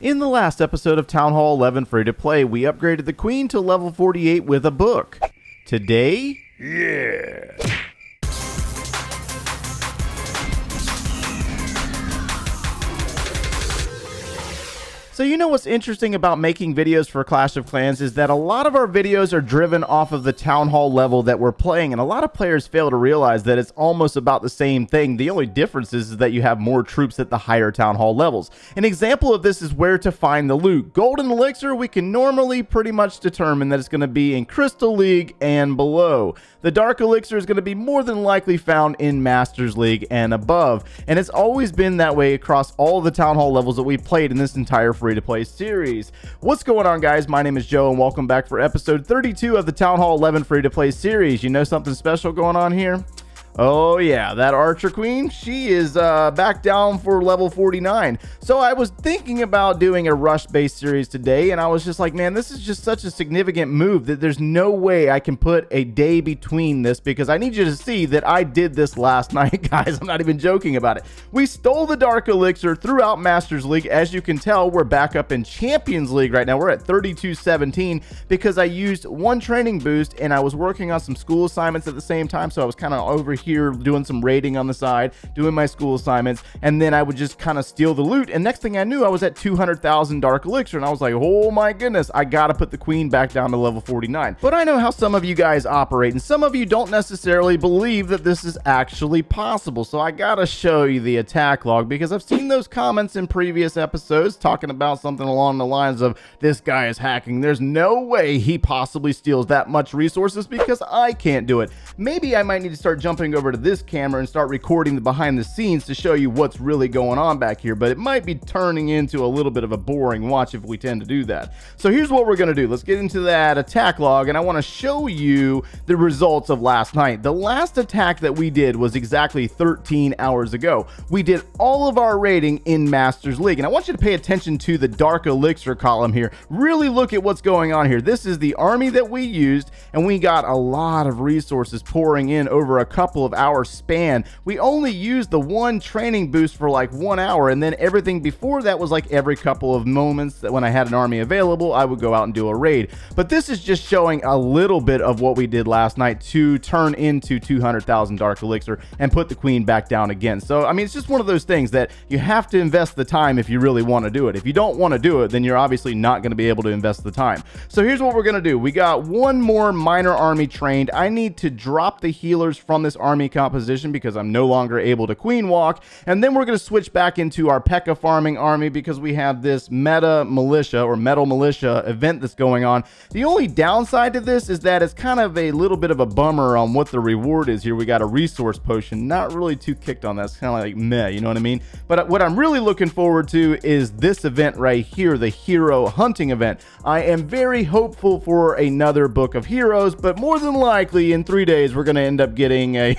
In the last episode of Town Hall 11 Free to Play, we upgraded the Queen to level 48 with a book. Today, yeah! So you know what's interesting about making videos for Clash of Clans is that a lot of our videos are driven off of the Town Hall level that we're playing, and a lot of players fail to realize that it's almost about the same thing. The only difference is that you have more troops at the higher Town Hall levels. An example of this is where to find the loot. Golden Elixir, we can normally pretty much determine that it's going to be in Crystal League and below. The Dark Elixir is going to be more than likely found in Masters League and above, and it's always been that way across all of the Town Hall levels that we've played in this entire free-to-play series. What's going on, guys? My name is Joe, and welcome back for episode 32 of the Town Hall 11 free-to-play series. You know something special going on here? Oh yeah, that Archer Queen, she is back down for level 49. So I was thinking about doing a rush-based series today, and I was just like, man, this is just such a significant move that there's no way I can put a day between this, because I need you to see that I did this last night, guys. I'm not even joking about it. We stole the Dark Elixir throughout Masters League. As you can tell, we're back up in Champions League right now. We're at 32-17 because I used one training boost, and I was working on some school assignments at the same time, so I was kind of over here doing some raiding on the side, doing my school assignments, and then I would just kind of steal the loot, and next thing I knew, I was at 200,000 Dark Elixir, and I was like, oh my goodness, I gotta put the Queen back down to level 49. But I know how some of you guys operate, and some of you don't necessarily believe that this is actually possible, so I gotta show you the attack log, because I've seen those comments in previous episodes talking about something along the lines of, this guy is hacking, there's no way he possibly steals that much resources because I can't do it. Maybe I might need to start jumping over to this camera and start recording the behind the scenes to show you what's really going on back here, but it might be turning into a little bit of a boring watch if we tend to do that. So here's what we're going to do. Let's get into that attack log, and I want to show you the results of last night. The last attack that we did was exactly 13 hours ago. We did all of our raiding in Masters League, and I want you to pay attention to the Dark Elixir column here. Really look at what's going on here. This is the army that we used, and we got a lot of resources pouring in over a couple of hours span. We only used the one training boost for like 1 hour, and then everything before that was like every couple of moments that when I had an army available, I would go out and do a raid. But this is just showing a little bit of what we did last night to turn into 200,000 Dark Elixir and put the Queen back down again. So I mean, it's just one of those things that you have to invest the time if you really want to do it. If you don't want to do it, then you're obviously not going to be able to invest the time. So here's what we're going to do. We got one more minor army trained. I need to drop the healers from this army composition because I'm no longer able to queen walk, and then we're going to switch back into our Pekka farming army because we have this meta militia or metal militia event that's going on. The only downside to this is that it's kind of a little bit of a bummer on what the reward is here. We got a resource potion, not really too kicked on that. It's kind of like meh, you know what I mean? But what I'm really looking forward to is this event right here, the hero hunting event. I am very hopeful for another book of heroes, but more than likely in 3 days we're going to end up getting a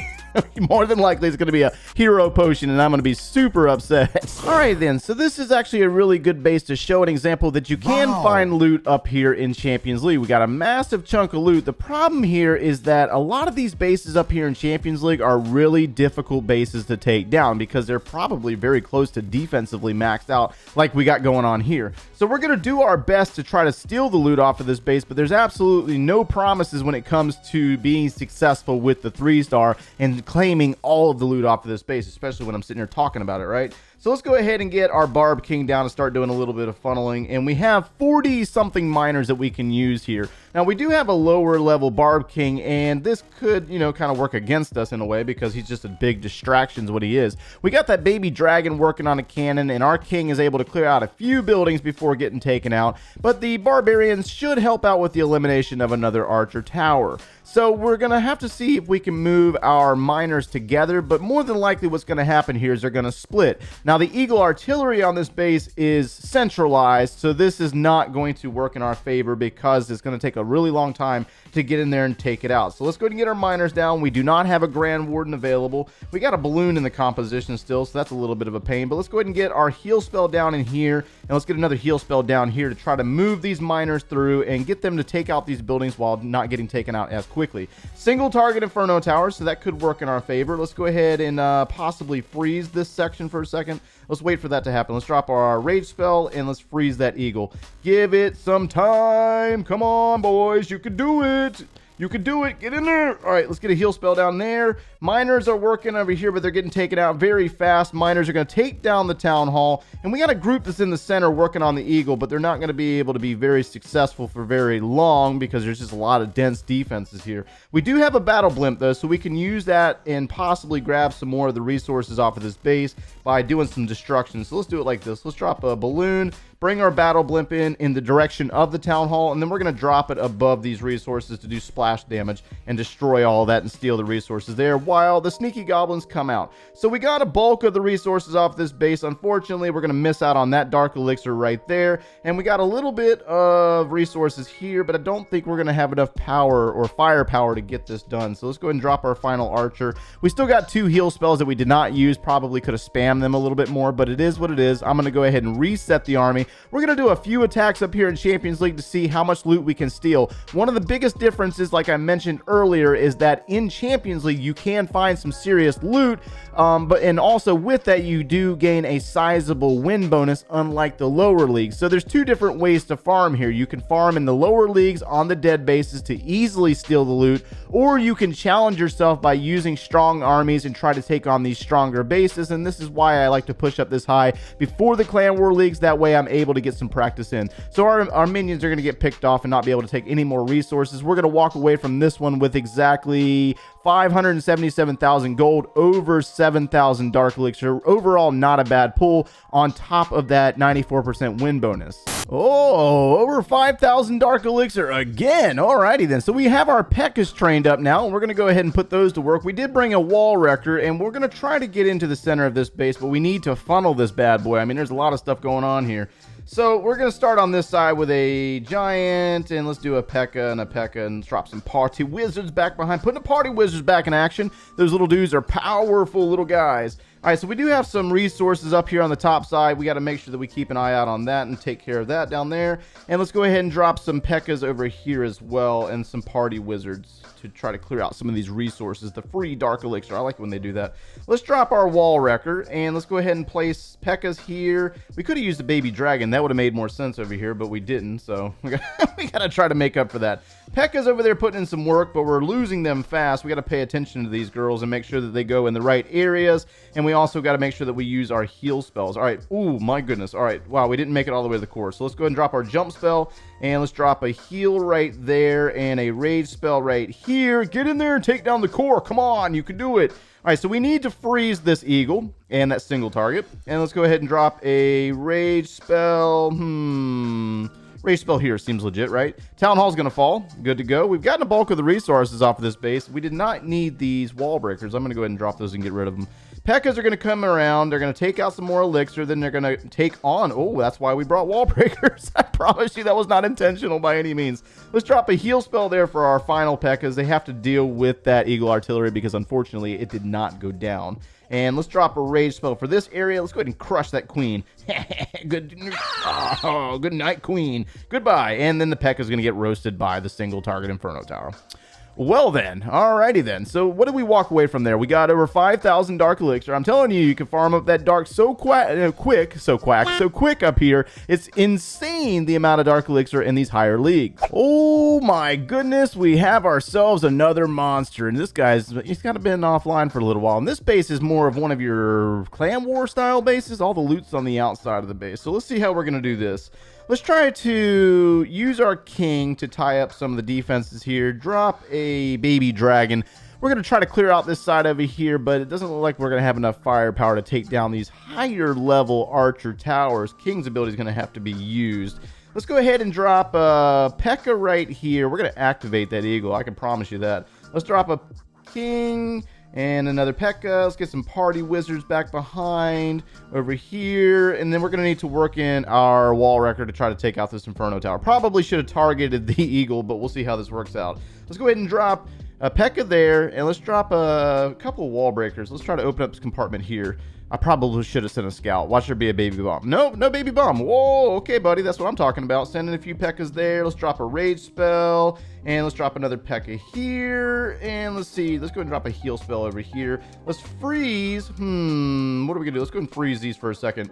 more than likely it's going to be a hero potion, and I'm going to be super upset. All right then, so this is actually a really good base to show an example that you can find loot up here in Champions League. We got a massive chunk of loot. The problem here is that a lot of these bases up here in Champions League are really difficult bases to take down because they're probably very close to defensively maxed out like we got going on here. So we're going to do our best to try to steal the loot off of this base, but there's absolutely no promises when it comes to being successful with the 3-star and claiming all of the loot off of this base, especially when I'm sitting here talking about it, right? So let's go ahead and get our Barb King down and start doing a little bit of funneling, and we have 40 something miners that we can use here. Now we do have a lower level Barb King, and this could, you know, kind of work against us in a way because he's just a big distraction is what he is. We got that baby dragon working on a cannon, and our king is able to clear out a few buildings before getting taken out, but the barbarians should help out with the elimination of another archer tower. So we're gonna have to see if we can move our miners together, but more than likely what's gonna happen here is they're gonna split. Now the Eagle artillery on this base is centralized, so this is not going to work in our favor because it's gonna take a really long time to get in there and take it out. So let's go ahead and get our miners down. We do not have a Grand Warden available. We got a balloon in the composition still, so that's a little bit of a pain, but let's go ahead and get our heal spell down in here, and let's get another heal spell down here to try to move these miners through and get them to take out these buildings while not getting taken out as quickly. Single target Inferno Towers, so that could work in our favor. Let's go ahead and possibly freeze this section for a second. Let's wait for that to happen. Let's drop our rage spell and let's freeze that eagle. Give it some time. Come on, boys. You can do it. You can do it. Get in there. All right, let's get a heal spell down there. Miners are working over here, but they're getting taken out very fast. Miners are going to take down the town hall. And we got a group that's in the center working on the eagle, but they're not going to be able to be very successful for very long because there's just a lot of dense defenses here. We do have a battle blimp, though, so we can use that and possibly grab some more of the resources off of this base by doing some destruction. So let's do it like this. Let's drop a balloon, bring our battle blimp in the direction of the town hall, and then we're going to drop it above these resources to do splash damage and destroy all that and steal the resources there while the sneaky goblins come out. So we got a bulk of the resources off this base. Unfortunately, we're going to miss out on that dark elixir right there, and we got a little bit of resources here, but I don't think we're going to have enough power or firepower to get this done. So let's go ahead and drop our final archer. We still got 2 heal spells that we did not use. Probably could have spammed them a little bit more, but it is what it is. I'm going to go ahead and reset the army. We're going to do a few attacks up here in Champions League to see how much loot we can steal. One of the biggest differences, like I mentioned earlier, is that in Champions League you can find some serious loot, and also with that you do gain a sizable win bonus, unlike the lower leagues. So there's 2 different ways to farm here. You can farm in the lower leagues on the dead bases to easily steal the loot, or you can challenge yourself by using strong armies and try to take on these stronger bases, and this is why I like to push up this high before the clan war leagues. That way I'm able to get some practice in. So our minions are going to get picked off and not be able to take any more resources. We're going to walk away from this one with exactly 577,000 gold, over 7,000 dark elixir. Overall, not a bad pull on top of that 94% win bonus. Oh, over 5,000 dark elixir again. Alrighty then. So we have our Pekkas trained up now, and we're going to go ahead and put those to work. We did bring a wall wrecker, and we're going to try to get into the center of this base, but we need to funnel this bad boy. I mean, there's a lot of stuff going on here. So we're going to start on this side with a giant, and let's do a Pekka and drop some party wizards back behind. Putting the party wizards back in action. Those little dudes are powerful little guys. All right, so we do have some resources up here on the top side. We got to make sure that we keep an eye out on that and take care of that down there. And let's go ahead and drop some Pekkas over here as well, and some party wizards to try to clear out some of these resources. The free dark elixir. I like it when they do that. Let's drop our wall wrecker, and let's go ahead and place Pekkas here. We could have used a baby dragon. That would have made more sense over here, but we didn't. So we got to try to make up for that. Pekka's over there putting in some work, but we're losing them fast. We got to pay attention to these girls and make sure that they go in the right areas. And we also got to make sure that we use our heal spells. All right. Ooh, my goodness. All right. Wow, we didn't make it all the way to the core. So let's go ahead and drop our jump spell. And let's drop a heal right there and a rage spell right here. Get in there and take down the core. Come on. You can do it. All right. So we need to freeze this eagle and that single target. And let's go ahead and drop a rage spell. Rage spell here seems legit, right? Town Hall's going to fall. Good to go. We've gotten a bulk of the resources off of this base. We did not need these wall breakers. I'm going to go ahead and drop those and get rid of them. Pekkas are going to come around. They're going to take out some more elixir. Then they're going to take on... Oh, that's why we brought wall breakers. I promise you that was not intentional by any means. Let's drop a heal spell there for our final Pekkas. They have to deal with that eagle artillery because unfortunately it did not go down. And let's drop a rage spell for this area. Let's go ahead and crush that queen. Good night, queen. Goodbye. And then the Pekka is going to get roasted by the single target Inferno Tower. Well then, alrighty then. So what did we walk away from there? We got over 5,000 dark elixir. I'm telling you, you can farm up that dark so quick up here. It's insane the amount of dark elixir in these higher leagues. Oh my goodness, we have ourselves another monster. And this he's kind of been offline for a little while. And this base is more of one of your clan war style bases. All the loot's on the outside of the base. So let's see how we're going to do this. Let's try to use our king to tie up some of the defenses here. Drop a baby dragon. We're going to try to clear out this side over here, but it doesn't look like we're going to have enough firepower to take down these higher level archer towers. King's ability is going to have to be used. Let's go ahead and drop Pekka right here. We're going to activate that eagle. I can promise you that. Let's drop a king... and another Pekka. Let's get some party wizards back behind over here. And then we're going to need to work in our wall wrecker to try to take out this Inferno Tower. Probably should have targeted the eagle, but we'll see how this works out. Let's go ahead and drop a Pekka there. And let's drop a couple wall breakers. Let's try to open up this compartment here. I probably should have sent a scout. Watch there be a baby bomb. Nope, no baby bomb. Whoa, okay, buddy. That's what I'm talking about. Sending a few Pekkas there. Let's drop a rage spell. And let's drop another Pekka here. And let's see. Let's go and drop a heal spell over here. Let's freeze. What are we going to do? Let's go and freeze these for a second.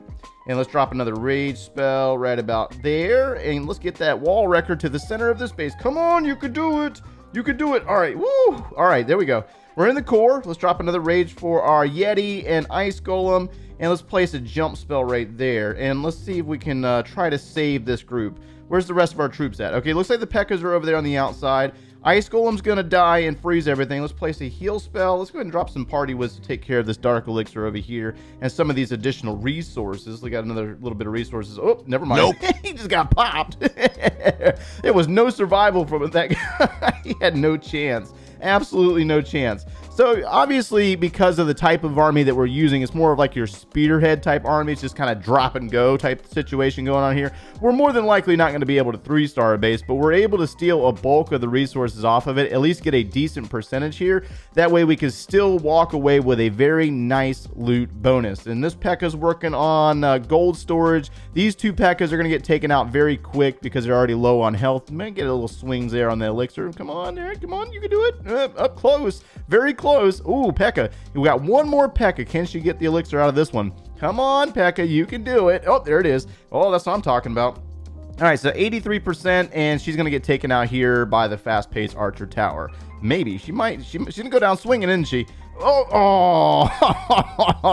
And let's drop another rage spell right about there. And let's get that wall record to the center of this base. Come on, you could do it. You could do it. All right. Woo. All right, there we go. We're in the core. Let's drop another rage for our Yeti and Ice Golem. And let's place a jump spell right there. And let's see if we can try to save this group. Where's the rest of our troops at? Okay, looks like the Pekkas are over there on the outside. Ice Golem's going to die and freeze everything. Let's place a heal spell. Let's go ahead and drop some party wiz to take care of this dark elixir over here. And some of these additional resources. We got another little bit of resources. Oh, never mind. Nope. He just got popped. There was no survival from it. That guy, he had no chance. Absolutely no chance. So obviously, because of the type of army that we're using, it's more of like your spearhead type army. It's just kind of drop and go type situation going on here. We're more than likely not going to be able to 3-star a base, but we're able to steal a bulk of the resources off of it, at least get a decent percentage here. That way we can still walk away with a very nice loot bonus. And this Pekka's working on gold storage. These two Pekkas are going to get taken out very quick because they're already low on health. May get a little swings there on the elixir. Come on, Eric. Come on, you can do it. Up close. Very close. Ooh, Pekka. We got one more Pekka. Can she get the elixir out of this one? Come on, Pekka. You can do it. Oh, there it is. Oh, that's what I'm talking about. All right, so 83%, and she's going to get taken out here by the fast-paced Archer Tower. Maybe. She might. She didn't go down swinging, didn't she? Oh,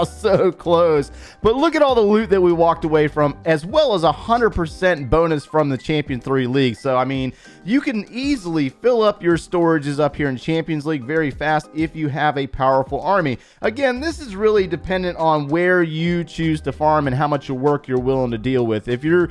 so close. But look at all the loot that we walked away from, as well as 100% bonus from the Champion 3 League. So, I mean, you can easily fill up your storages up here in Champions League very fast if you have a powerful army. Again, this is really dependent on where you choose to farm and how much work you're willing to deal with. If you're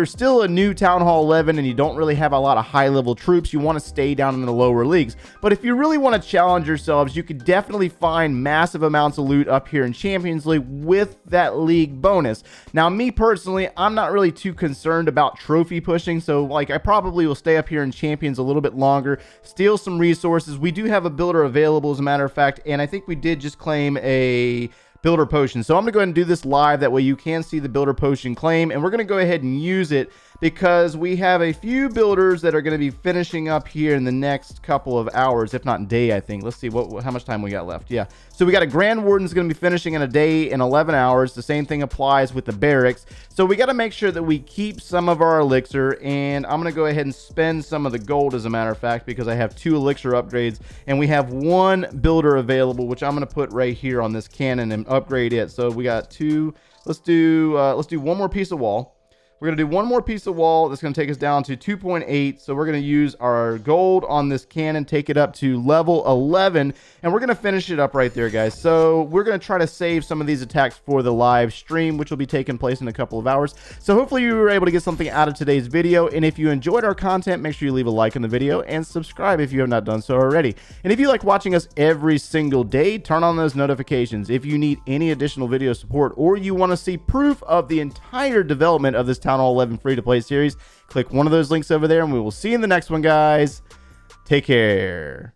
still a new Town Hall 11 and you don't really have a lot of high-level troops, you want to stay down in the lower leagues. But if you really want to challenge yourselves, you could definitely find massive amounts of loot up here in Champions League with that league bonus. Now, me personally, I'm not really too concerned about trophy pushing, so like I probably will stay up here in Champions a little bit longer, steal some resources. We do have a builder available, as a matter of fact, and I think we did just claim a builder potion. So I'm going to go ahead and do this live. That way you can see the builder potion claim, and we're going to go ahead and use it because we have a few builders that are going to be finishing up here in the next couple of hours, if not day, I think. Let's see how much time we got left. Yeah. So we got a Grand Warden's going to be finishing in a day in 11 hours. The same thing applies with the barracks. So we got to make sure that we keep some of our elixir, and I'm going to go ahead and spend some of the gold, as a matter of fact, because I have 2 elixir upgrades, and we have 1 builder available, which I'm going to put right here on this cannon and upgrade it. So we got 2. Let's do one more piece of wall. We're going to do one more piece of wall. That's going to take us down to 2.8. So we're going to use our gold on this cannon, take it up to level 11, and we're going to finish it up right there, guys. So we're going to try to save some of these attacks for the live stream, which will be taking place in a couple of hours. So hopefully you were able to get something out of today's video. And if you enjoyed our content, make sure you leave a like on the video and subscribe if you have not done so already. And if you like watching us every single day, turn on those notifications. If you need any additional video support or you want to see proof of the entire development of this Town Hall 11 free-to-play series, click one of those links over there, and we will see you in the next one, guys. Take care.